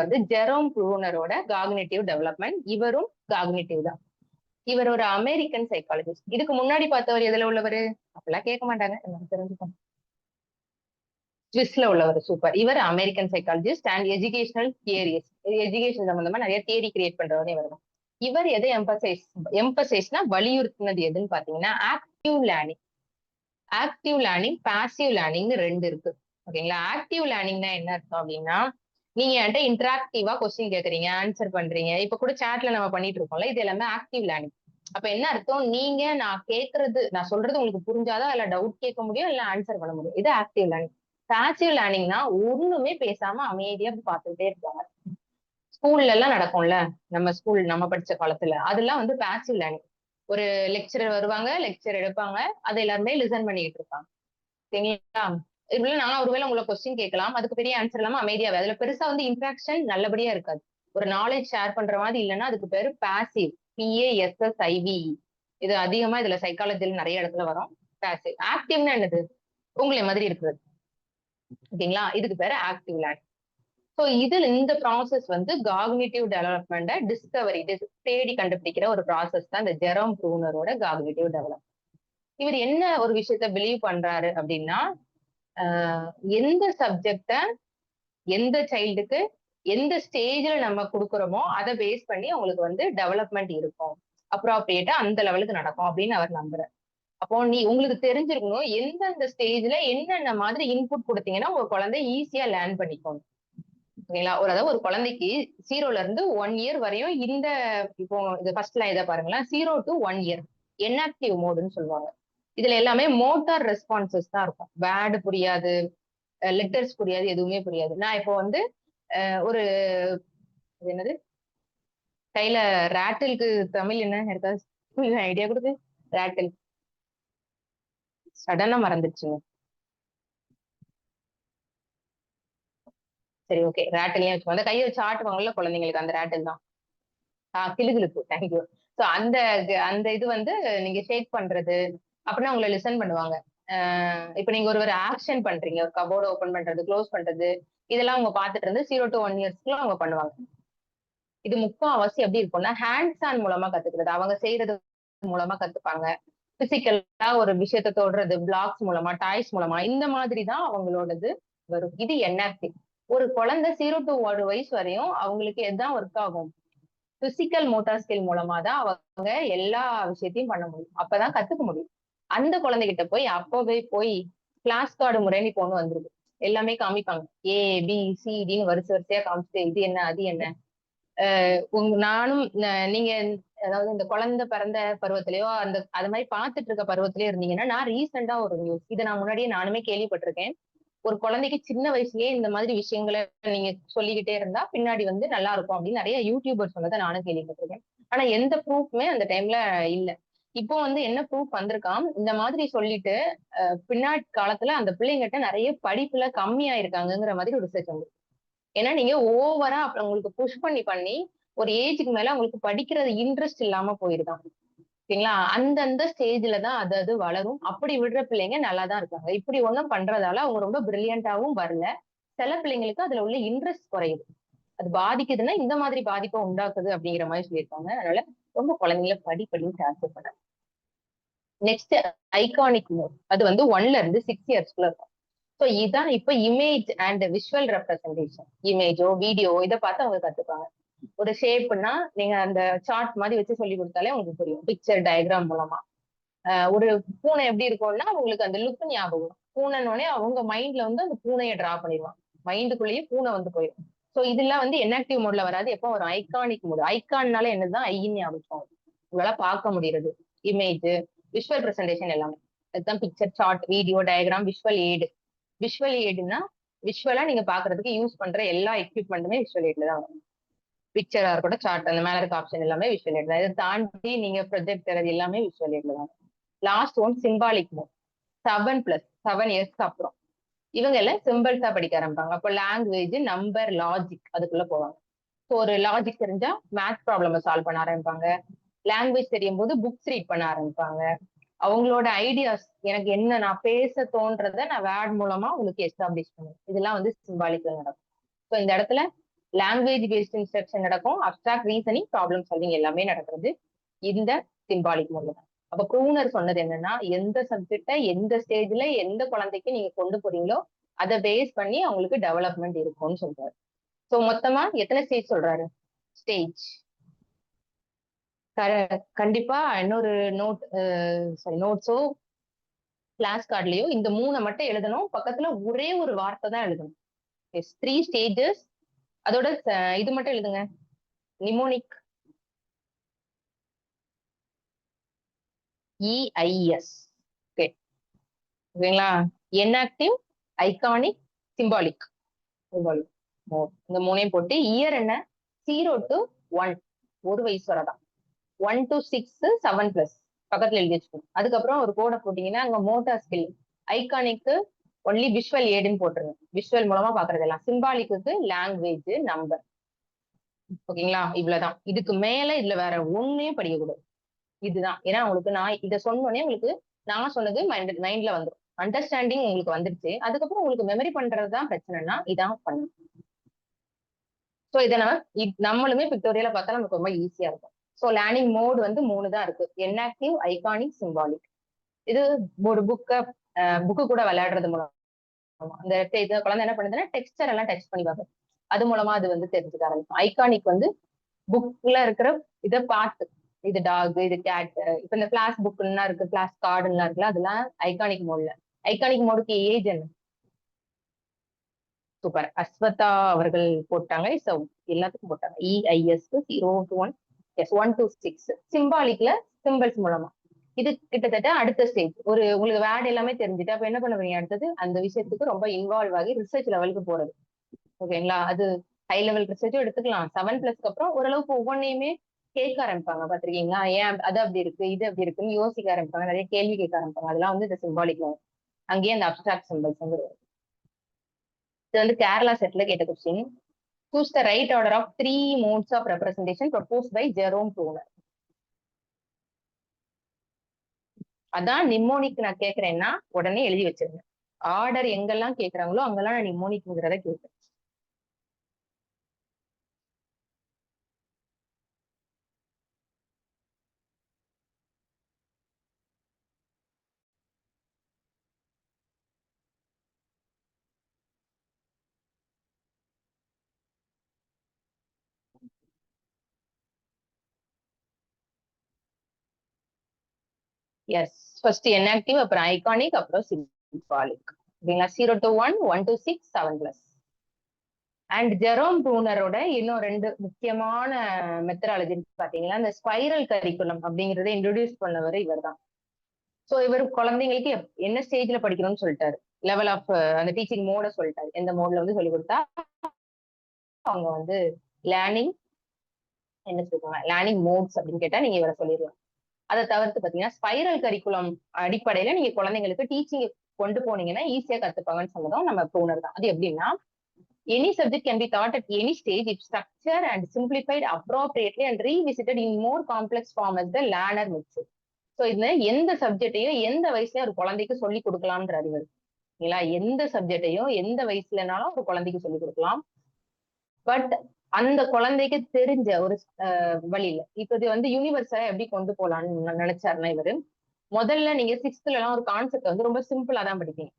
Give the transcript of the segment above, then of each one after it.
வந்து Jerome ப்ரூனரோட cognitive development. இவரும் cognitive தான். இவர் ஒரு அமெரிக்கன் சைக்காலஜிஸ்ட். இதுக்கு முன்னாடி பார்த்தவர் எதுல உள்ளவரு? அப்பெல்லாம் கேட்க மாட்டாங்க, எனக்கு தெரிஞ்சுக்கோங்க. ஸ்விஸ்ல உள்ளவர். சூப்பர். இவர் American psychologist and educational theories. Education சம்பந்தமா நிறைய தியரி கிரியேட் பண்றவரே இவர் தான். இவர் எதை எம்பசைஸ்னா வலியுறுத்தினது எதுன்னு பாத்தீங்கன்னா active learning. Active learning, passive learning ரெண்டு இருக்கு. ஓகேங்களா? ஆக்டிவ் லேர்னிங்னா என்ன அர்த்தம் அப்படின்னா, நீங்க என்கிட்ட இன்டராக்டிவா கொஸ்டின் கேக்குறீங்க, ஆன்சர் பண்றீங்க. இப்ப கூட சாட்ல நம்ம பண்ணிட்டு இருக்கோம்ல, இது எல்லாமே ஆக்டிவ் லேர்னிங். அப்ப என்ன அர்த்தம்? நீங்க நான் சொல்றது உங்களுக்கு புரிஞ்சாதான் இல்ல டவுட் கேட்க முடியும், இல்ல ஆன்சர் பண்ண முடியும். இது ஆக்டிவ் லேர்னிங். பாசிவ் லேர்னிங்னா ஒண்ணுமே பேசாம அமைதியா பார்த்துட்டே இருப்பாங்க. ஸ்கூல்ல எல்லாம் நடக்கும்ல, நம்ம படிச்ச காலத்துல அதெல்லாம் வந்து பாசிவ் லேர்னிங். ஒரு லெக்சரர் வருவாங்க, லெக்சர் எடுப்பாங்க, அதை எல்லாருமே லிசன் பண்ணிட்டு இருப்பாங்க. சரிங்களா? இதுல நான் ஒருவேளை உங்களை கொஸ்டின் கேட்கலாம், அதுக்கு பெரிய ஆன்சர் இல்லாம அமைதியாவே, அதுல பெருசா வந்து இன்ட்ராக்ஷன் நல்லபடியா இருக்காது. ஒரு நாலேஜ் ஷேர் பண்ற மாதிரி இல்லைன்னா அதுக்கு பேரு பாசிவ். PASSIVE. இது அதிகமா இதுல சைக்காலஜில நிறைய இடத்துல வரும். பாசிவ். ஆக்டிவ்னா என்னது? உங்களை மாதிரி இருக்கிறது. ஓகேங்களா? இதுக்கு பேரு ஆக்டிவ் லேர்னிங். சோ இதுல இந்த ப்ராசஸ் வந்து காக்னிட்டிவ் டெவலப்மெண்ட தேடி கண்டுபிடிக்கிற ஒரு ப்ராசஸ் தான் இந்த ஜெரோம் ப்ரூனரோட காக்னிட்டிவ் டெவலப்மெண்ட். இவர் என்ன ஒரு விஷயத்த பிலீவ் பண்றாரு அப்படின்னா, எந்த சப்ஜெக்ட எந்த சைல்டுக்கு எந்த ஸ்டேஜ்ல நம்ம கொடுக்குறோமோ அதை பேஸ் பண்ணி அவங்களுக்கு வந்து டெவலப்மெண்ட் இருக்கும், அப்ராப்ரியேட்டா அந்த லெவலுக்கு நடக்கும் அப்படின்னு அவர் நம்புறாரு. அப்போ உங்களுக்கு தெரிஞ்சிருக்கணும் எந்தெந்த ஸ்டேஜ்ல என்னென்ன மாதிரி இன்புட் கொடுத்தீங்கன்னா உங்க குழந்தை ஈஸியா லேர்ன் பண்ணிக்கணும். ஓகேங்களா? அதாவது ஒரு குழந்தைக்கு 0ல இருந்து 1 இயர் வரையும் இப்போ இது ஃபர்ஸ்ட்ல இதை பாருங்களேன், 0 to 1 இயர் இன்ஆக்டிவ் மோடுன்னு சொல்லுவாங்க. இதுல எல்லாமே மோட்டார் ரெஸ்பான்சஸ் தான் இருக்கும். வேர்டு புரியாது, லெட்டர்ஸ் புரியாது, எதுவுமே புரியாது. நான் இப்போ வந்து ஒரு என்னது கையில ரேட்டிலுக்கு தமிழ் என்ன யாருக்காவது ஐடியா கொடுத்து? ரேட்டில் சடனா மறந்துடுச்சுங்க. சரி, ஓகே. ரேட்டிலையும் வச்சுக்கோ. அந்த கையை வச்சு ஆட்டுவாங்கல்ல குழந்தைங்களுக்கு, அந்த ரேட்டில் தான். கிளுகிளுப்பு. தேங்க்யூ. சோ அந்த அந்த இது வந்து நீங்க ஷேக் பண்றது அப்படின்னா உங்களை லிசன் பண்ணுவாங்க. இப்ப நீங்க ஒரு ஆக்ஷன் பண்றீங்க, ஒரு கபோர்டு ஓபன் பண்றது, க்ளோஸ் பண்றது, இதெல்லாம் அவங்க பாத்துட்டு இருந்து 0 to 1 இயர்ஸ்க்குள்ள அவங்க பண்ணுவாங்க. இது முக்காவாசி எப்படி இருக்கும்னா ஹேண்ட்ஸ் ஆன் மூலமா கத்துக்கிறது. அவங்க செய்யறது மூலமா கத்துப்பாங்க. பிசிக்கலா ஒரு விஷயத்த தொடுறது, பிளாக்ஸ் மூலமா, டாய்ஸ் மூலமா, இந்த மாதிரி தான் அவங்களோடது வரும். இது என்ஆக்டிவ். ஒரு குழந்தை 0 to 1 வயசு வரையும் அவங்களுக்கு எதுதான் ஒர்க் ஆகும்? பிசிக்கல் மோட்டார் ஸ்கில் மூலமா தான் அவங்க எல்லா விஷயத்தையும் பண்ண முடியும். அப்பதான் கத்துக்க முடியும். அந்த குழந்தைகிட்ட போய் அப்பவே போய் கிளாஸ் கார்டு முறைன்னு இப்போ ஒண்ணு வந்திருக்கு. எல்லாமே காமிப்பாங்க. ABCDன்னு வரிசை வரிசையா காமிச்சுட்டு இது என்ன அது என்ன. நானும் நீங்க அதாவது இந்த குழந்தை பிறந்த பருவத்திலயோ அது மாதிரி பார்த்துட்டு இருக்க பருவத்திலயோ இருந்தீங்கன்னா, நான் ரீசெண்டா ஒரு நியூஸ் இதை நான் முன்னாடியே நானுமே கேள்விப்பட்டிருக்கேன். ஒரு குழந்தைக்கு சின்ன வயசுலயே இந்த மாதிரி விஷயங்களை நீங்க சொல்லிக்கிட்டே இருந்தா பின்னாடி வந்து நல்லா இருக்கும் அப்படின்னு நிறைய யூடியூபர் சொன்னதை நானும் கேள்விப்பட்டிருக்கேன். ஆனா எந்த ப்ரூஃப்மே அந்த டைம்ல இல்ல. இப்போ வந்து என்ன ப்ரூஃப் வந்திருக்காம், இந்த மாதிரி சொல்லிட்டு பின்னாடி காலத்துல அந்த பிள்ளைங்கிட்ட நிறைய படிப்புல கம்மியா இருக்காங்கிற மாதிரி ஒரு ரிசர்ச் வந்து. ஏன்னா நீங்க ஓவரா அப்புறம் உங்களுக்கு புஷ் பண்ணி பண்ணி ஒரு ஏஜுக்கு மேல அவங்களுக்கு படிக்கிறது இன்ட்ரெஸ்ட் இல்லாம போயிருதான். ஓகேங்களா? அந்தந்த ஸ்டேஜ்ல தான் அது வளரும். அப்படி விடுற பிள்ளைங்க நல்லாதான் இருக்காங்க. இப்படி ஒண்ணும் பண்றதால அவங்க ரொம்ப பிரில்லியண்டாவும் வரல. சில பிள்ளைங்களுக்கு அதுல உள்ள இன்ட்ரெஸ்ட் குறையுது. அது பாதிக்குதுன்னா இந்த மாதிரி பாதிப்பை உண்டாக்குது அப்படிங்கிற மாதிரி சொல்லியிருக்காங்க. அதனால ரொம்ப குழந்தைங்கள படின்னு டார்ச்சர் பண்ணாங்க. Next iconic mode. அது வந்து 1ல இருந்து 6 இயர்ஸ்க்குள்ள இருக்கும். சோ இதான் இப்ப இமேஜ் அண்ட் விஷுவல் ரெப்ரசன்டேஷன். இமேஜோ வீடியோ இதை பார்த்து அவங்க கத்துப்பாங்க. ஒரு ஷேப்னா நீங்க அந்த சார்ட் மாதிரி வச்சு சொல்லி கொடுத்தாலே உங்களுக்கு புரியும். பிக்சர் டயக்ராம் மூலமா. ஒரு பூனை எப்படி இருக்கும்னா உங்களுக்கு அந்த லுக் ஞாபகம் வரும். பூனைன்னே அவங்க மைண்ட்ல வந்து அந்த பூனையை டிரா பண்ணிடுவாங்க. மைண்டுக்குள்ளேயே பூனை வந்து போயிடும். சோ இதெல்லாம் வந்து இன்ஆக்டிவ் மோட்ல வராது. எப்போ ஒரு ஐகானிக் மோட். ஐகான்னால என்னதான் ஐன்னு ஞாபகம். உங்களால பார்க்க முடியறது. இமேஜ், விஷுவல் பிரசன்டேஷன் எல்லாமே. அதுதான் picture, chart, video, diagram, visual aid. Visual எய்டுனா விஷுவலா நீங்க பாக்குறதுக்கு யூஸ் பண்ற எல்லா எக்யூப்மெண்ட்டுமே விஷுவல் எய்ட்ல தான் வரும். பிக்சரா இருக்கட்டும், சார்ட், அந்த மேல இருக்க ஆப்ஷன் எல்லாமே விஷுவல் எய்ட் தான். இதை தாண்டி நீங்க ப்ரொஜெக்டர் அது எல்லாமே விஷுவல் எய்ட்ல தான். Last one symbolic mode. 7 இயர்ஸ்க்கு அப்புறம் இவங்க எல்லாம் சிம்பிள்ஸா படிக்க ஆரம்பிப்பாங்க. அப்போ லாங்குவேஜ், நம்பர், லாஜிக் அதுக்குள்ள போவாங்க. ஸோ ஒரு லாஜிக் தெரிஞ்சா மேத்ஸ் ப்ராப்ளம் சால்வ் பண்ண ஆரம்பிப்பாங்க. லாங்குவேஜ் தெரியும் போது புக்ஸ் ரீட் பண்ண ஆரம்பிப்பாங்க. அவங்களோட ஐடியாஸ் எனக்கு என்ன நான் பேச தோன்றதை நான் வேர்ட் மூலமா உங்களுக்கு எஸ்டாப்ளிஷ் பண்ணுவேன். இதெல்லாம் வந்து சிம்பாலிக்ல நடக்கும். ஸோ இந்த இடத்துல லாங்குவேஜ் பேஸ்ட் இன்ஸ்ட்ரக்ஷன் நடக்கும், அப்ஸ்ட்ராக்ட் ரீசனிங், ப்ராப்ளம் சால்விங் எல்லாமே நடக்கிறது இந்த சிம்பாலிக் மோட்ல தான். அப்ப ப்ரூனர் சொன்னது என்னன்னா, எந்த சப்ஜெக்ட எந்த ஸ்டேஜ்ல எந்த குழந்தைக்கு நீங்க கொண்டு போறீங்களோ அதை பேஸ் பண்ணி அவங்களுக்கு டெவலப்மெண்ட் இருக்கும்னு சொல்றாரு. சோ மொத்தமா எத்தனை ஸ்டேஜ் சொல்றாரு? ஸ்டேஜ் கண்டிப்பா இன்னொரு நோட்ஸோ கிளாஸ் கார்ட்லயோ இந்த 3 மட்டும் எழுதணும். பக்கத்துல ஒரே ஒரு வார்த்தை தான் எழுதணும். 3 ஸ்டேஜஸ். அதோட இது மட்டும் எழுதுங்க. Mnemonic EIS. ஓகே ஓகேங்களா? Inactive, iconic, symbolic. சிம்பாலிக் இந்த 3ஐயும் போட்டு இயர் என்ன? 0 to 1 ஒரு வயசு வரதான். 1 to 6 7+ பக்கத்துல எழுதி வச்சுக்கணும். அதுக்கப்புறம் ஒரு கோடை போட்டீங்கன்னா அங்க மோட்டார் ஸ்கில். ஐகானிக்கு ஒன்லி விஷுவல் ஏடுன்னு போட்டுருங்க. விஷுவல் மூலமா பாக்குறதெல்லாம். சிம்பாலிக்கு லாங்குவேஜ், நம்பர். ஓகேங்களா? இவ்வளவுதான். இதுக்கு மேல இதுல வேற ஒண்ணையும் படிக்கக்கூடாது. இதுதான். ஏன்னா உங்களுக்கு நான் இதை சொன்னோடனே உங்களுக்கு நான் சொன்னது மைண்ட்ல வந்துடும். அண்டர்ஸ்டாண்டிங் உங்களுக்கு வந்துருச்சு. அதுக்கப்புறம் உங்களுக்கு மெமரி பண்றதுதான் பிரச்சனைனா இதான் பண்ணணும். சோ இதை நம்மளுமே பிக்டோரியல பார்த்தா நமக்கு ரொம்ப ஈஸியா இருக்கும். சோ லேர்னிங் மோட் வந்து 3 தான் இருக்கு. Inactive, iconic, symbolic. இது ஒரு புக்கு கூட விளையாடுறது மூலம் அந்த குழந்தை என்ன பண்ணுதுன்னா டெக்ஸ்டர் எல்லாம் டச் பண்ணி பார்க்கும். அது மூலமா அது வந்து தெரிஞ்சுக்க ஆரம்பிக்கும். ஐகானிக் வந்து புக்ல இருக்கிற இதை பார்த்து, இது டாக், இது கேட். இப்ப இந்த கிளாஸ் புக்லாம் இருக்கு, கிளாஸ் கார்டுலாம் இருக்குல்ல, அதெல்லாம் ஐகானிக் மோட்ல. ஐகானிக் மோடுக்கு ஏஜ் என்ன? சூப்பர். அஸ்வதா அவர்கள் போட்டாங்க. எல்லாத்துக்கும் போட்டாங்க. EIS 0 to 1, 1 to 6. சிம்பாலிக்ல சிம்பிள்ஸ் மூலமா. இது கிட்டத்தட்ட அடுத்த ஸ்டேஜ். உங்களுக்கு வேர்ட் எல்லாமே தெரிஞ்சுட்டு அப்ப என்ன பண்ணுவீங்க? அடுத்தது அந்த விஷயத்துக்கு ரொம்ப இன்வால்வ் ஆகி ரிசர்ச் லெவலுக்கு போறது. ஓகேங்களா? அது ஹை லெவல் ரிசர்ச்சும் எடுத்துக்கலாம். 7+க்கு அப்புறம் ஓரளவுக்கு ஒவ்வொன்னையுமே கேட்க ஆரம்பிப்பாங்க. பாத்திருக்கீங்களா? ஏன் அது அப்படி இருக்கு, இது அப்படி இருக்குன்னு யோசிக்க ஆரம்பிப்பாங்க. நிறைய கேள்வி கேட்க ஆரம்பிப்பாங்க. அதெல்லாம் வந்து இந்த சிம்பாலிக் அங்கேயே அந்த அப்ஸ்ட்ராக்ட் சிம்பிள்ஸ் வந்து இது வந்து கேரளா செட்ல கேட்ட question. Choose the right order of 3 modes of representation proposed by Jerome Bruner. அதான் நிமோனிக் நான் கேட்கிறேன்னா உடனே எழுதி வச்சிருங்க. ஆர்டர் எங்கெல்லாம் கேட்கறாங்களோ அங்கெல்லாம் நான் நிமோனிக்ங்கிறத கேட்கிறேன். எஸ். ஃபர்ஸ்ட் இன்ஆக்டிவ், அப்புறம் ஐகானிக், அப்புறம் சிம்பாலிக். ஓகேங்களா? 0 to 1, 1 to 6, 7+. அண்ட் ஜெரோம் ப்ரூனரோட இன்னும் 2 முக்கியமான மெத்தடாலஜி பாத்தீங்கன்னா இந்த ஸ்பைரல் கரிக்குலம் அப்படிங்கறத இன்ட்ரோடியூஸ் பண்ணவர் இவர் தான். சோ இவர் குழந்தைங்களுக்கு என்ன ஸ்டேஜ்ல படிக்கணும்னு சொல்லிட்டாரு. லெவல் ஆஃப் அந்த டீச்சிங் மோட சொல்லிட்டாரு. எந்த மோட்ல வந்து சொல்லி கொடுத்தா அவங்க வந்து லேர்னிங் என்ன சொல்லுவாங்க, லேர்னிங் மோட்ஸ் அப்படின்னு கேட்டா நீங்க இவரை சொல்லிடலாம். அதை தவிர்த்து பாத்தீங்கன்னா ஸ்பைரல் கரிக்குலம் அடிப்படையில நீங்க குழந்தைங்களுக்கு டீச்சிங் கொண்டு போனீங்கன்னா ஈஸியா கத்துப்பாங்கன்னு சொன்னதும் நம்ம ப்ரூனர் தான். அது எப்படின்னா any subject can be taught at any stage if structured and simplified appropriately and revisited in more complex form as the learner matures. So இதுல எந்த சப்ஜெக்டையும் எந்த வயசுலயும் ஒரு குழந்தைக்கு சொல்லி கொடுக்கலாம்ன்ற அறிவு இல்லைங்களா? எந்த சப்ஜெக்டையும் எந்த வயசுலனாலும் ஒரு குழந்தைக்கு சொல்லி கொடுக்கலாம். பட் அந்த குழந்தைக்கு தெரிஞ்ச ஒரு வழியில இப்ப இது வந்து யூனிவர்ஸா எப்படி கொண்டு போலாம்னு நினைச்சாருன்னா இவரு முதல்ல நீங்க 6th எல்லாம் ஒரு கான்செப்ட் வந்து ரொம்ப சிம்பிளா தான் படிப்பீங்க.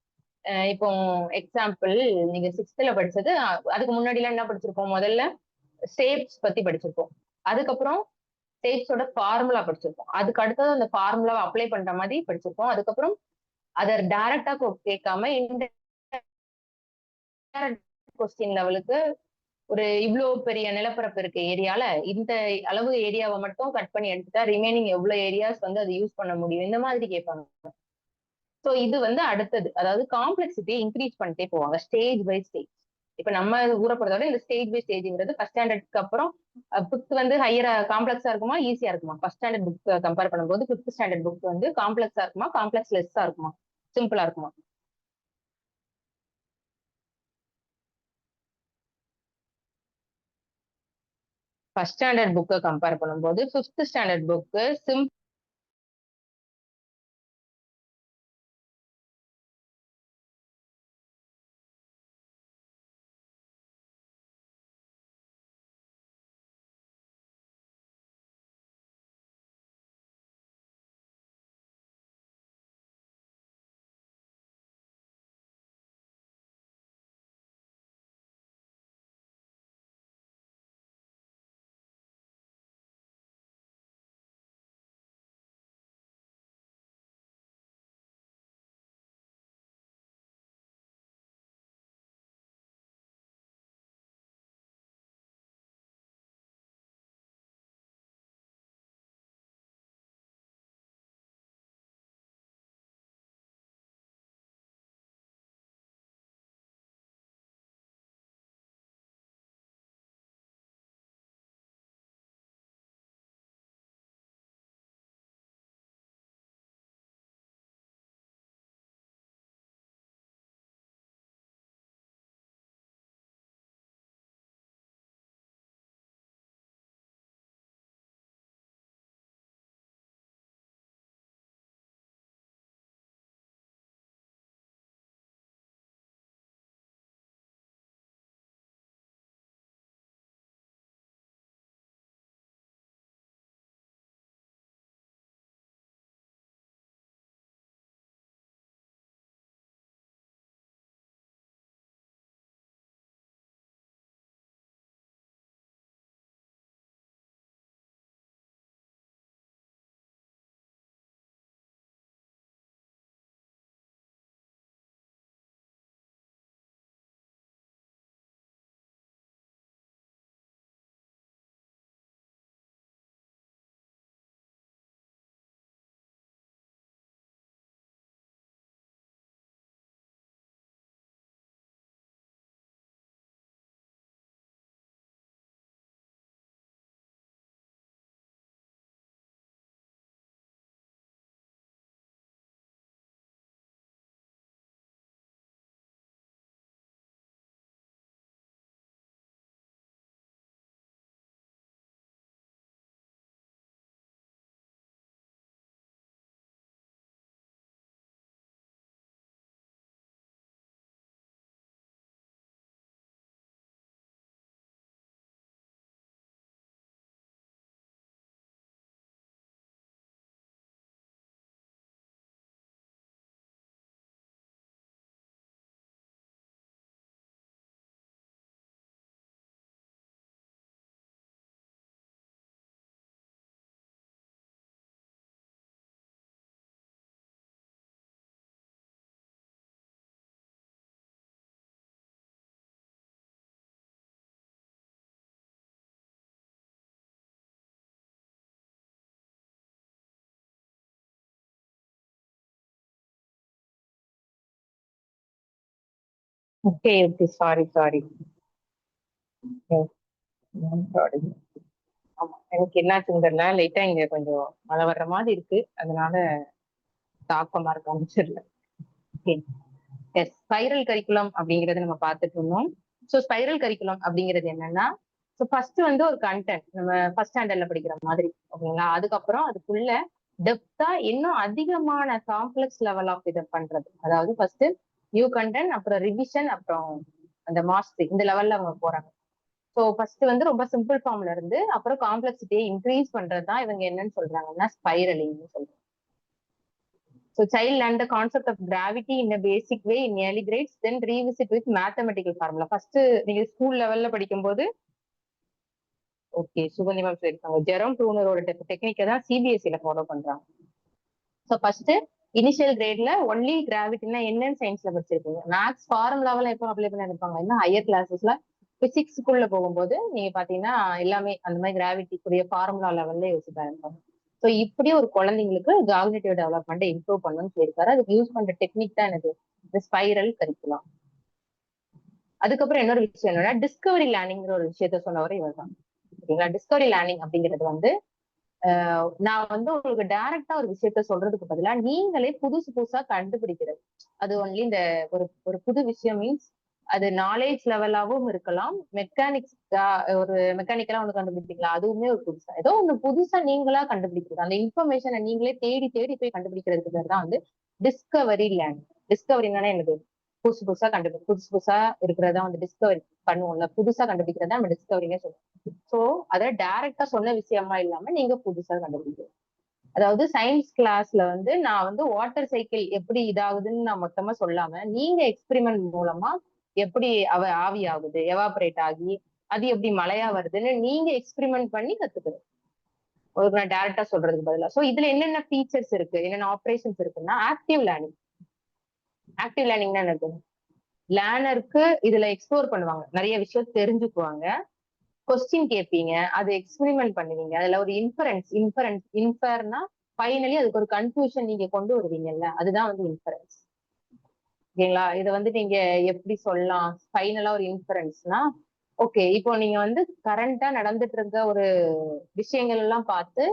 இப்போ எக்ஸாம்பிள் நீங்க 6th படிச்சது அதுக்கு முன்னாடி எல்லாம் என்ன படிச்சிருப்போம்? முதல்ல ஷேப்ஸ் பத்தி படிச்சிருப்போம். அதுக்கப்புறம் ஷேப்ஸோட ஃபார்முலா படிச்சிருப்போம். அதுக்கு அடுத்தது அந்த ஃபார்முலாவை அப்ளை பண்ற மாதிரி படிச்சிருப்போம். அதுக்கப்புறம் அதை டைரக்டா கேட்காம இன்டைரக்ட் கொஸ்டின் லெவலுக்கு ஒரு இவ்வளவு பெரிய நிலப்பரப்பு இருக்க ஏரியால இந்த அளவு ஏரியாவை மட்டும் கட் பண்ணி எடுத்துட்டா ரிமைனிங் எவ்வளவு ஏரியாஸ் வந்து அதை யூஸ் பண்ண முடியும், இந்த மாதிரி கேட்பாங்க. சோ இது வந்து அடுத்தது. அதாவது காம்ப்ளெக்சிட்டியை இன்க்ரீஸ் பண்ணிட்டே போவாங்க ஸ்டேஜ் பை ஸ்டேஜ். இப்ப நம்ம ஊரை பொறுத்தவரை இந்த ஸ்டேஜ் பை ஸ்டேஜ்ங்கிறது ஃபர்ஸ்ட் ஸ்டாண்டர்ட்க்கு அப்புறம் புக் வந்து ஹையரா காம்ப்ளெக்ஸா இருக்குமா, ஈஸியா இருக்குமா? ஃபர்ஸ்ட் ஸ்டாண்டர்ட் புக் கம்பேர் பண்ணும்போது 5th ஸ்டாண்டர்ட் புக் வந்து காம்ப்ளெக்ஸா இருக்குமா, காம்ப்ளெக்ஸ் லெஸ்ஸா இருக்குமா, சிம்பிளா இருக்குமா? ஃபர்ஸ்ட் ஸ்டாண்டர்ட் புக்கை கம்பேர் பண்ணும்போது 5th standard book okay okay, sorry sorry. ஆமா, எனக்கு என்னாச்சுன்னு தெரியல, லைட்டா இங்க கொஞ்சம் மழை வர்ற மாதிரி இருக்கு, அதனால தாக்கமா இருக்க ஆரம்பிச்சிடல. எஸ், ஸ்பைரல் கரிக்குலம் அப்படிங்கறத நம்ம பார்த்துட்டு இருந்தோம். ஸோ ஸ்பைரல் கரிக்குலம் அப்படிங்கிறது என்னன்னா, ஸோ ஃபர்ஸ்ட் வந்து ஒரு கண்டென்ட் நம்ம ஃபர்ஸ்ட் ஸ்டாண்டர்ட்ல படிக்கிற மாதிரி, ஓகேங்களா. அதுக்கப்புறம் அதுக்குள்ள டெப்தா இன்னும் அதிகமான காம்ப்ளெக்ஸ் லெவல் ஆஃப் இதை பண்றது. அதாவது ஃபர்ஸ்ட் நியூ கண்டென்ட், அப்புறம் ரிவிஷன், அப்புறம் அந்த மாஸ்டரி, இந்த லெவல்ல அவங்க போறாங்க. ஸோ ஃபர்ஸ்ட் வந்து ரொம்ப சிம்பிள் ஃபார்ம்ல இருந்து அப்புறம் காம்ப்ளெக்சிட்டியை இன்க்ரீஸ் பண்றதுதான் இவங்க என்னன்னு சொல்றாங்கன்னா ஸ்பைரலிங் சொல்றாங்க. So child learn the concept of gravity in a basic way in early grades, then revisit with mathematical formula. First நீங்க ஸ்கூல் லெவல்ல படிக்கும்போது, ஓகே சுகந்தி மேம் சொல்லிருக்காங்க, ஜெரோம் ப்ரூனரோட டெக்னிக்கை தான் சிபிஎஸ்சில ஃபாலோ பண்றாங்க. ஸோ ஃபர்ஸ்ட் இனிஷியல் கிரேட்ல ஒன்லி கிராவிட்டினா என்னன்னு சயின்ஸ்ல படிச்சிருக்கீங்க. மேக்ஸ் ஃபார்முலாவெல்லாம் எப்போ அப்ளை பண்ணி இருப்பாங்க, இன்னும் ஹையர் கிளாஸஸ்ல பிசிக்ஸ்க்குள்ள போகும்போது நீங்க பாத்தீங்கன்னா எல்லாமே அந்த மாதிரி கிராவிட்டிக்குரிய ஃபார்முலா லெவல்ல யோசிக்க இருப்பாங்க. ஸோ இப்படி ஒரு குழந்தைங்களுக்கு காக்னிட்டிவ் டெவலப்மெண்ட் இம்ப்ரூவ் பண்ணணும்னு சொல்லியிருக்காரு. அதுக்கு யூஸ் பண்ற டெக்னிக் தான் எனக்கு இந்த ஸ்பைரல் கரிக்குலம். அதுக்கப்புறம் இன்னொரு விஷயம் என்னன்னா டிஸ்கவரி லேர்னிங்கிற ஒரு விஷயத்த சொன்னவர் இவர் தான். ஓகேங்களா. டிஸ்கவரி லேர்னிங் அப்படிங்கிறது வந்து நான் வந்து உங்களுக்கு டைரக்டா ஒரு விஷயத்த சொல்றதுக்கு பதிலா நீங்களே புதுசு புதுசா கண்டுபிடிக்கிறது. அது ஒன்லி இந்த ஒரு ஒரு புது விஷயம் மீன்ஸ் அது நாலேஜ் லெவலாவும் இருக்கலாம், மெக்கானிக்ஸ் ஒரு மெக்கானிக்கலா ஒண்ணு கண்டுபிடிக்கலாம், அதுவுமே ஒரு புதுசா ஏதோ ஒண்ணு புதுசா நீங்களா கண்டுபிடிக்கிறது. அந்த இன்ஃபர்மேஷனை நீங்களே தேடி தேடி போய் கண்டுபிடிக்கிறதுக்கு பேர் தான் வந்து டிஸ்கவரி லேர்னிங். டிஸ்கவரினாலே என்னது, புதுசு புதுசா புதுசு புதுசா இருக்கிறதா வந்து டிஸ்கவரி பண்ணுவோம்ல, புதுசா கண்டுபிடிக்கிறதா நம்ம டிஸ்கவரினே சொல்லுவோம். சோ அத டைரக்டா சொன்ன விஷயமா இல்லாம நீங்க புதுசா கண்டுபிடிக்கணும். அதாவது சயின்ஸ் கிளாஸ்ல வந்து நான் வந்து வாட்டர் சைக்கிள் எப்படி இதாகுதுன்னு நான் மொத்தமா சொல்லாம நீங்க எக்ஸ்பெரிமெண்ட் மூலமா எப்படி ஆவி ஆகுது, எவாபரேட் ஆகி அது எப்படி மழையா வருதுன்னு நீங்க எக்ஸ்பெரிமெண்ட் பண்ணி கத்துக்கணும். உங்களுக்கு நான் டைரக்டா சொல்றதுக்கு பதிலா. சோ இதுல என்னென்ன ஃபீச்சர்ஸ் இருக்கு, என்னென்ன ஆப்ரேஷன்ஸ் இருக்குன்னா ஆக்டிவ் லேர்னிங். ஆக்டிவ் லேர்னிங்னா என்னது, லேர்னருக்கு இதுல எக்ஸ்ப்ளோர் பண்ணுவாங்க, நிறைய விஷயம் தெரிஞ்சுக்குவாங்க, கொஸ்டின் கேட்பீங்க, அது எக்ஸ்பெரிமெண்ட் பண்ணுவீங்க, அதுல ஒரு இன்ஃபர்னா ஃபைனலி அதுக்கு ஒரு கன்க்ளூஷன் நீங்க கொண்டு வருவீங்கல்ல, அதுதான் வந்து இன்ஃபரன்ஸ். ஓகேங்களா. இதை வந்து நீங்க எப்படி சொல்லலாம், ஃபைனலா ஒரு இன்ஃபரன்ஸ்னா ஓகே இப்போ நீங்க வந்து கரண்டா நடந்துட்டு இருக்க ஒரு விஷயங்கள் எல்லாம் பார்த்து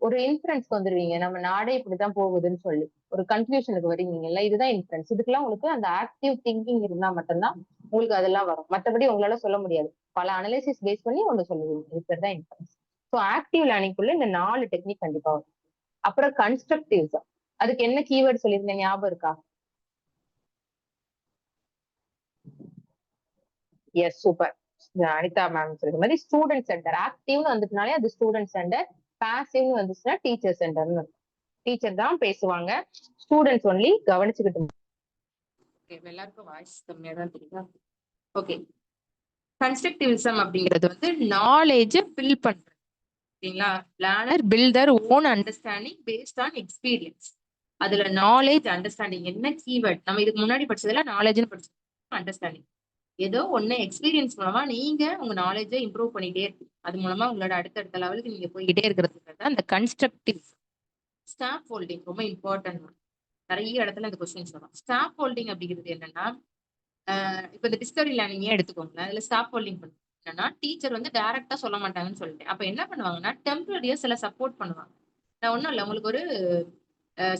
ஒரு இன்ஃபரன்ஸ்க்கு வந்துருவீங்க, நம்ம நாடே இப்படிதான் போகுதுன்னு சொல்லி ஒரு கன்க்ளூஷனுக்கு வருவீங்கல்ல, இதுதான் இன்ஃபரன்ஸ். இதுக்கெல்லாம் உங்களுக்கு அந்த ஆக்டிவ் திங்கிங் இருந்தா மட்டும்தான் உங்களுக்கு அதெல்லாம் வரும், மற்றபடி உங்களால சொல்ல முடியாது. பல அனலைசிஸ் பேஸ் பண்ணி ஒண்ணு சொல்லுவீங்க, இதுதான் இன்ஃபரன்ஸ். ஸோ ஆக்டிவ் லேர்னிங்குள்ள இந்த 4 டெக்னிக் கண்டிப்பா வரும். அப்புறம் கன்ஸ்ட்ரக்டிவ்ஸம், அதுக்கு என்ன கீவேர்ட் சொல்லியிருந்தேன் ஞாபகம் இருக்கா? S, super. அனிதா மேம் சொல்ற மாதிரி ஸ்டூடெண்ட் சென்டர். ஆக்டிவ்னு வந்துட்டுனாலே அது ஸ்டூடெண்ட் சென்டர், பாசிவ்னு வந்துச்சுன்னா டீச்சர் சென்டர்னு. டீச்சர் தான் பேசுவாங்க, ஸ்டூடெண்ட்ஸ் ஒன்லி கவனிச்சுக்கிட்டு. எல்லாருக்கும் வாய்ஸ் கம்மியா தான் தெரியுதா? ஓகே. கன்ஸ்ட்ரக்டிவிசம் அப்படிங்கிறது வந்து நாலேஜ் பில் பண்றது. ஓகேங்களா. Learner build their own understanding based on experience. அதுல நாலேஜ் அண்டர்ஸ்டாண்டிங் என்ன கீவேர்ட், நம்ம இதுக்கு முன்னாடி படிச்சதுல நாலேஜ்னு படிச்சோம், அண்டர்ஸ்டாண்டிங் ஏதோ ஒண்ணு எக்ஸ்பீரியன்ஸ் மூலமா நீங்க உங்க நாலேஜை இம்ப்ரூவ் பண்ணிட்டே இருக்கு, அது மூலமா உங்களோட அடுத்தடுத்த லெவலுக்கு நீங்க போய்கிட்டே இருக்கிறதுக்கு தான் அந்த கன்ஸ்ட்ரக்டிவ். ஸ்டாப் ஹோல்டிங் ரொம்ப இம்பார்ட்டன்ட், நிறைய இடத்துல இந்த கொஸ்டின் சொல்லலாம். ஸ்டாப் ஹோல்டிங் அப்படிங்கிறது என்னன்னா, இப்ப இந்த டிஸ்கவரி லேர்னிங்கே எடுத்துக்கோங்களேன், அதுல ஸ்டாப் ஹோல்டிங் பண்ணுங்க. என்னன்னா டீச்சர் வந்து டைரக்டா சொல்ல மாட்டாங்கன்னு சொல்லிட்டேன், அப்ப என்ன பண்ணுவாங்கன்னா டெம்பரரியா சில சப்போர்ட் பண்ணுவாங்க. நான் ஒண்ணும் இல்ல உங்களுக்கு ஒரு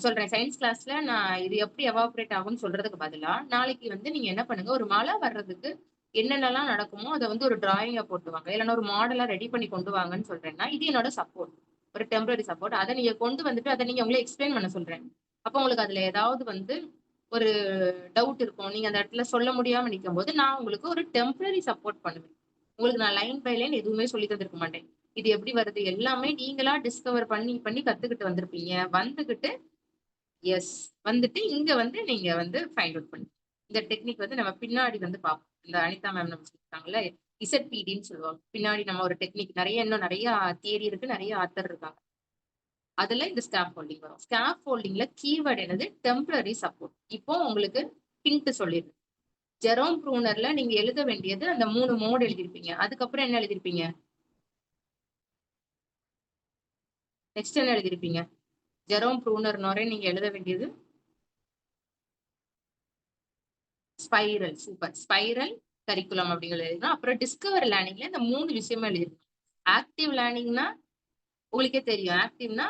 சொல்றேன், சயின்ஸ் கிளாஸ்ல நான் இது எப்படி எவாபரேட் ஆகும்னு சொல்றதுக்கு பதிலா நாளைக்கு வந்து நீங்க என்ன பண்ணுங்க, ஒரு மழை வர்றதுக்கு என்னென்னலாம் நடக்குமோ அதை வந்து ஒரு டிராயிங்கா போட்டுவாங்க, இல்லைன்னா ஒரு மாடலா ரெடி பண்ணி கொண்டு வாங்கன்னு சொல்றேன்னா இது என்னோட சப்போர்ட், ஒரு டெம்பரரி சப்போர்ட். அதை நீங்க கொண்டு வந்துட்டு அதை நீங்க உங்களே எக்ஸ்பிளைன் பண்ண சொல்றேன். அப்போ உங்களுக்கு அதுல ஏதாவது வந்து ஒரு டவுட் இருக்கும், நீங்க அந்த இடத்துல சொல்ல முடியாம நிற்கும் போது நான் உங்களுக்கு ஒரு டெம்பரரி சப்போர்ட் பண்ணுவேன். உங்களுக்கு நான் லைன் பை லைன் எதுவுமே சொல்லி தந்திருக்க மாட்டேன், இது எப்படி வருது எல்லாமே நீங்களா டிஸ்கவர் பண்ணி பண்ணி கத்துக்கிட்டு வந்திருப்பீங்க. வந்துகிட்டு எஸ் வந்துட்டு இங்க வந்து நீங்க வந்து ஃபைண்ட் அவுட் பண்ணி இந்த டெக்னிக் வந்து நம்ம பின்னாடி வந்து பார்ப்போம். இந்த அனிதா மேம் நம்ம சொல்லிட்டாங்கல்ல, இசட்பிடின்னு சொல்லுவாங்க. பின்னாடி நம்ம ஒரு டெக்னிக் நிறைய இன்னும் நிறைய தியரி இருக்கு, நிறைய ஆத்தர் இருக்காங்க, அதுல இந்த ஸ்டாப் ஹோல்டிங் வரும். ஸ்டாப் ஹோல்டிங்ல கீவேர்ட் என்னது, டெம்பரரி சப்போர்ட். இப்போ உங்களுக்கு ஹிண்ட் சொல்லிடுறேன். ஜெரோம் ப்ரூனர்ல நீங்க எழுத வேண்டியது அந்த 3 மோட் எழுதிருப்பீங்க, அதுக்கப்புறம் என்ன எழுதிருப்பீங்க, நெக்ஸ்ட் என்ன எழுதிருப்பீங்க, ஜெரோம் ப்ரூனர் நீங்க எழுத வேண்டியது ஸ்பைரல், சூப்பர். ஸ்பைரல் கரிக்குலம் அப்படிங்கிறது எழுதணும். அப்புறம் டிஸ்கவர் லேர்னிங்ல இந்த 3 விஷயமா எழுதிருக்கணும். ஆக்டிவ் லேர்னிங்னா உங்களுக்கே தெரியும். ஆக்டிவ்னா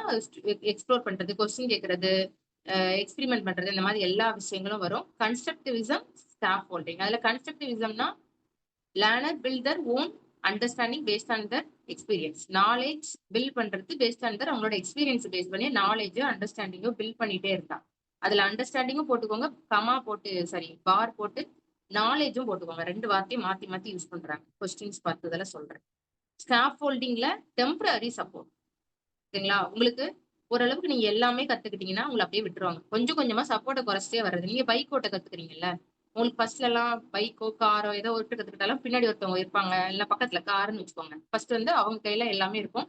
எக்ஸ்ப்ளோர் பண்றது, கொஸ்டின் கேட்கறது, எக்ஸ்பெரிமெண்ட் பண்றது, இந்த மாதிரி எல்லா விஷயங்களும் வரும். Constructivism, scaffolding. அதுல கன்ஸ்ட்ரக்டிவிசம்னா learner build their own understanding based on their experience. Knowledge build பண்றது பேஸ்ட் ஆன் தர் அவங்களோட எக்ஸ்பீரியன்ஸ் பேஸ் பண்ணி நாலேஜ் அண்டர்ஸ்டாண்டிங்கோ பில்ட் பண்ணிட்டே இருந்தா. அதுல அண்டர்ஸ்டாண்டிங்கும் போட்டுக்கோங்க, கமா போட்டு சாரி பார் போட்டு நாலேஜும் போட்டுக்கோங்க. 2 வார்த்தையும் மாத்தி மாத்தி யூஸ் பண்றாங்க. கொஸ்டின்ஸ் பார்த்ததுல சொல்றேன். ஸ்டாஃப் ஹோல்டிங்ல டெம்பரரி சப்போர்ட். ஓகேங்களா? உங்களுக்கு ஓரளவுக்கு நீங்க எல்லாமே கத்துக்கிட்டீங்கன்னா, உங்கள அப்படியே விட்டுருவாங்க. கொஞ்சம் கொஞ்சமா சப்போர்ட்ட குறைச்சிட்டே வர்றது. நீங்க பைக் ஓட்ட கத்துக்கிறீங்கல்ல, உங்களுக்கு ஃபர்ஸ்ட்லலாம் பைக்கோ, காரோ ஏதோ ஓட்ட கத்துக்கிட்டாலும் பின்னாடி ஒருத்தவங்க இருப்பாங்க. இல்ல பக்கத்துல காருன்னு வச்சுக்கோங்க. ஃபர்ஸ்ட் வந்து அவங்க கையில எல்லாமே இருக்கும்.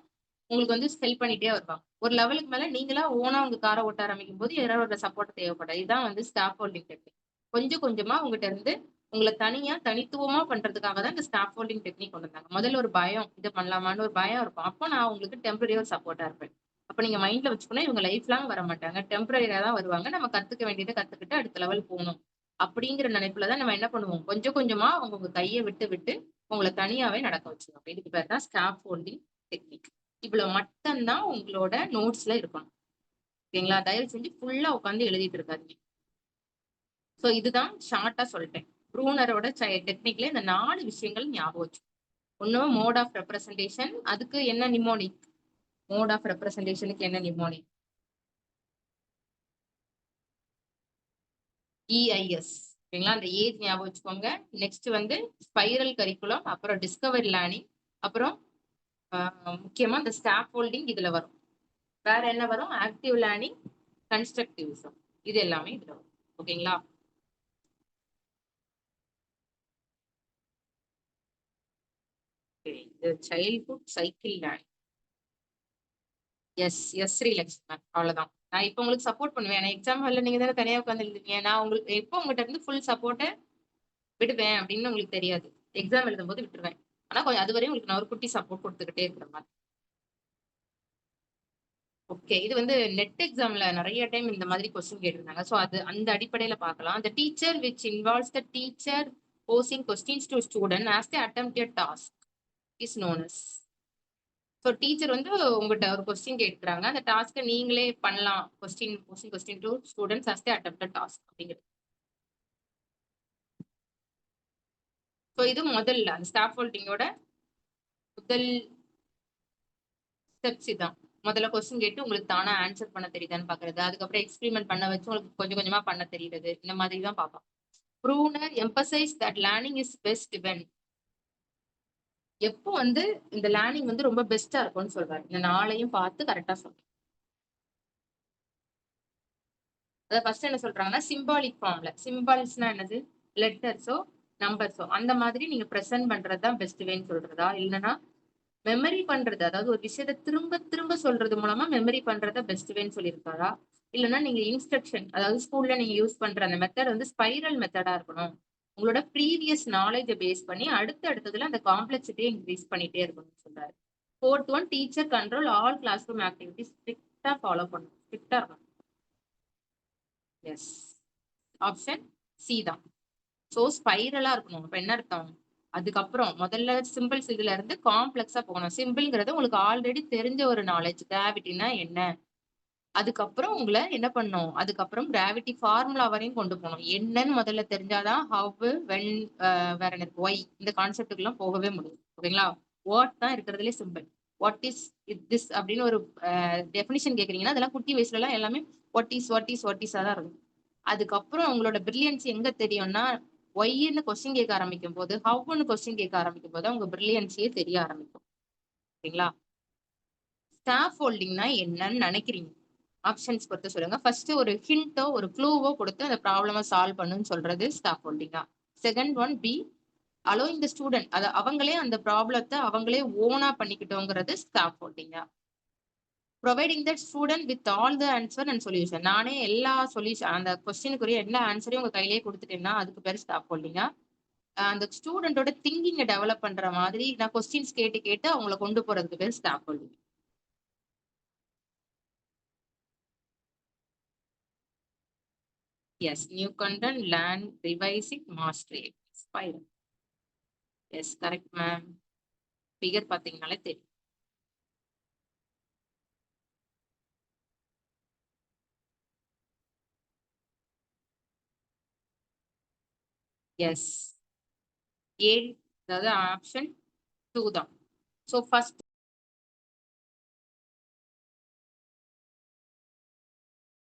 உங்களுக்கு வந்து ஹெல்ப் பண்ணிட்டே வருவாங்க. ஒரு லெவலுக்கு மேல நீங்களா ஓனா உங்க கார ஓட்ட ஆரம்பிக்கும்போது யாரோட சப்போர்ட் தேவைப்படாது. இதுதான் வந்து ஸ்டாஃப் ஹோல்டிங் டெக்னிக். கொஞ்சம் கொஞ்சமா உங்ககிட்ட இருந்து உங்கள தனித்துவமா பண்றதுக்காக தான் இந்த ஸ்டாஃப் ஹோல்டிங் டெக்னிக் கொண்டு வந்தாங்க. முதல்ல ஒரு பயம். இத பண்ணலாமான்னு ஒரு பயம் இருக்கும். அப்போ நான் உங்களுக்கு டெம்பரரியா ஒரு சப்போர்ட்டா இருப்பேன். அப்ப நீங்க மைண்ட்ல வச்சுக்கணும், இவங்க லைஃப் லாங் வரமாட்டாங்க. டெம்பரரியா தான் வருவாங்க. நம்ம கத்துக்க வேண்டியத கத்துக்கிட்டு அடுத்த லெவல் போணும். அப்படிங்கிற நினைப்புல தான் நம்ம என்ன பண்ணுவோம், கொஞ்சம் கொஞ்சமா அவங்க உங்க கைய விட்டு விட்டு உங்கள தனியாவே நடக்க வச்சுருவோம். இதுக்கு பேர் தான் ஸ்டாஃப் ஹோல்டிங் டெக்னிக். இவ்வளவு மட்டும் தான் உங்களோட நோட்ஸ்ல இருக்கணும். ஓகேங்களா? தயவு செஞ்சு ஃபுல்லா உட்கார்ந்து எழுதிட்டு இருக்காதீங்க. சோ இதுதான் ஷார்ட்டா சொல்லிட்டேன். ப்ரூனரோட டெக்னிக்ல இந்த 4 விஷயங்கள் ஞாபகம் வச்சு. ஒண்ணு மோட் ஆஃப் ரெப்ரசன்டேஷன். அதுக்கு என்ன நிமோனிக்? மோட் ஆஃப் ரெப்ரசன்டேஷனுக்கு என்ன நிமோனிக்? EIS. ஓகேங்களா? அந்த ஏஜ் ஞாபகம் வச்சுக்கோங்க. நெக்ஸ்ட் வந்து ஸ்பைரல் கரிக்குலம், அப்புறம் டிஸ்கவர் லேர்னிங், அப்புறம் முக்கியமா இந்த ஸ்டாஃப் ஹோல்டிங் இதுல வரும். வேற என்ன வரும்? Active learning, constructivism. இது எல்லாமே இதுல வரும். ஓகேங்களா? இது சைல்ட்ஹுட் சைக்கிள் லேர்னிங். ஸ்ரீலக்ஷ்மி. அவ்வளவுதான். நான் இப்ப உங்களுக்கு சப்போர்ட் பண்ணுவேன். ஏன்னா எக்ஸாம் ஹால்ல நீங்க தானே தனியா உட்கார்ந்து எழுதுவீங்க. நான் உங்களுக்கு எப்போ உங்ககிட்ட இருந்து ஃபுல் சப்போர்ட்ட விடுவேன் அப்படின்னு உங்களுக்கு தெரியாது. எக்ஸாம் எழுதும்போது விட்டுருவேன். ஆனா கொஞ்சம் அதுவரையும் உங்களுக்கு நான் ஒரு குட்டி சப்போர்ட் கொடுத்துக்கிட்டே இருக்கிற மாதிரி. ஓகே. இது வந்து நெட் எக்ஸாம்ல நெறைய டைம் இந்த மாதிரி கொஸ்டின் கேட்டிருந்தாங்க. சோ அது அந்த அடிப்படையில பார்க்கலாம். The teacher which involves the teacher posing questions to student as they attempt a task is known as. So teacher வந்து உங்ககிட்ட ஒரு கொஸ்டின் கேட்கறாங்க. அந்த டாஸ்க்க நீங்களே பண்ணலாம். Posting question to students as they attempt a task அப்படிங்கிறது. சோ இது முதல்ல அந்த ஸ்டாஃப் ஹோல்டிங்கோட முதல் ஸ்டெப்ஸ் இதான். முதல்ல கொஸ்டின் கேட்டு உங்களுக்கு தானா ஆன்சர் பண்ண தெரியுதான்னு பாக்குறது. அதுக்கப்புறம் எக்ஸ்பெரிமெண்ட் பண்ண வச்சு உங்களுக்கு கொஞ்சம் கொஞ்சமா பண்ண தெரியுறது. இந்த மாதிரி தான் பார்ப்போம். Bruner emphasise that learning is best when. எப்போ வந்து இந்த லேர்னிங் வந்து ரொம்ப பெஸ்டா இருக்கும்னு சொல்றாரு. இந்த 4யும் பார்த்து கரெக்டா சொல்றேன். அத ஃபர்ஸ்ட் என்ன சொல்றாங்கன்னா, சிம்பாலிக் ஃபார்ம்ல. சிம்பால்ஸ்னா என்னது? லெட்டர்ஸோ, நம்பர்ஸோ அந்த மாதிரி நீங்க பிரசன்ட் பண்றது தான் பெஸ்ட் வேன்னு சொல்றதா? இல்லன்னா மெமரி பண்றது, அதாவது ஒரு விஷயத்த திரும்ப திரும்ப சொல்றது மூலமா மெமரி பண்றத பெஸ்ட் வேன்னு சொல்லியிருக்காரா? இல்லன்னா நீங்க இன்ஸ்ட்ரக்ஷன், அதாவது ஸ்கூல்ல நீங்க யூஸ் பண்ற அந்த மெத்தட் வந்து ஸ்பைரல் மெத்தடா இருக்கணும். உங்களோட ப்ரீவியஸ் நாலேஜ பேஸ் பண்ணி அடுத்ததுல அந்த காம்ப்ளெக்சிட்டியை இன்க்ரீஸ் பண்ணிட்டே இருக்கணும்னு சொல்றாரு. 4th one teacher control all classroom activities ஸ்ட்ரிக்டா ஃபாலோ பண்ணணும். ஸ்ட்ரிக்டா இருக்கணும். எஸ். ஆப்ஷன் சி தான். சோ ஸ்பைரலா இருக்கணும். அப்ப என்ன அர்த்தம்? அதுக்கப்புறம் முதல்ல சிம்பிள்ஸ் இதுல இருந்து காம்ப்ளெக்ஸா போகணும். சிம்பிள்ங்கிறது உங்களுக்கு ஆல்ரெடி தெரிஞ்ச ஒரு நாலேஜ். கிராவிட்டினா என்ன? அதுக்கப்புறம் உங்கள என்ன பண்ணும்? அதுக்கப்புறம் கிராவிட்டி ஃபார்முலா வரையும் கொண்டு போணும். என்னன்னு முதல்ல தெரிஞ்சாதான் ஹவ், வென், வேற என்ன இருக்கு? ஒய் இந்த கான்செப்டுக்குலாம் போகவே முடியும். ஓகேங்களா? வாட் தான் இருக்கிறதுலே சிம்பிள். வாட் இஸ் திஸ் அப்படின்னு ஒரு டெஃபினிஷன் கேக்குறீங்கன்னா, அதெல்லாம் குட்டி வயசுல எல்லாம் எல்லாமே வாட் இஸ் தான் இருக்கும். அதுக்கப்புறம் உங்களோட பிரில்லியன்ஸ் எங்க தெரியும்னா, ஒய்ன்னு கொஸ்டின் கேட்க ஆரம்பிக்கும் போது, ஹவ்ன்னு கொஸ்டின் கேட்க ஆரம்பிக்கும் போது உங்க பிரில்லியன்ஸியே தெரிய ஆரம்பிக்கும். ஓகேங்களா? ஸ்டாஃப் ஹோல்டிங்னா என்னன்னு நினைக்கிறீங்க? ஆப்ஷன்ஸ் பொறுத்து சொல்லுங்க. ஃபர்ஸ்ட் ஒரு ஹிண்டோ, ஒரு க்ளூவோ கொடுத்து அந்த ப்ராப்ளம சால்வ் பண்ணுன்னு சொல்றது ஸ்டாஃப் ஹோல்டிங்கா? Second one B, allowing the student, அத அவங்களே அந்த ப்ராப்ளத்த அவங்களே ஓனா பண்ணிக்கிட்டோங்கிறது ஸ்டாஃப் ஹோல்டிங்கா? Providing that student with all the answer and solution, நானே எல்லா சொல்யூஷன் அந்த கொஸ்டினுக்குரிய எல்லா ஆன்சரையும் உங்க கையிலேயே கொடுத்துட்டேன்னா அதுக்கு பேர் ஸ்டாஃப் ஹோல்டிங்கா? அந்த ஸ்டூடெண்டோட திங்கிங்க டெவலப் பண்ற மாதிரி நான் கொஸ்டின்ஸ் கேட்டு கேட்டு அவங்கள கொண்டு போறதுக்கு பேர் scaffolding. Yes. New content, learn, revising, mastery. Spiral. Yes correct ma'am. Figure பார்த்தீங்கனாலே தெரியும். எஸ். 7 அதாவது ஆப்ஷன் 2 தான். So first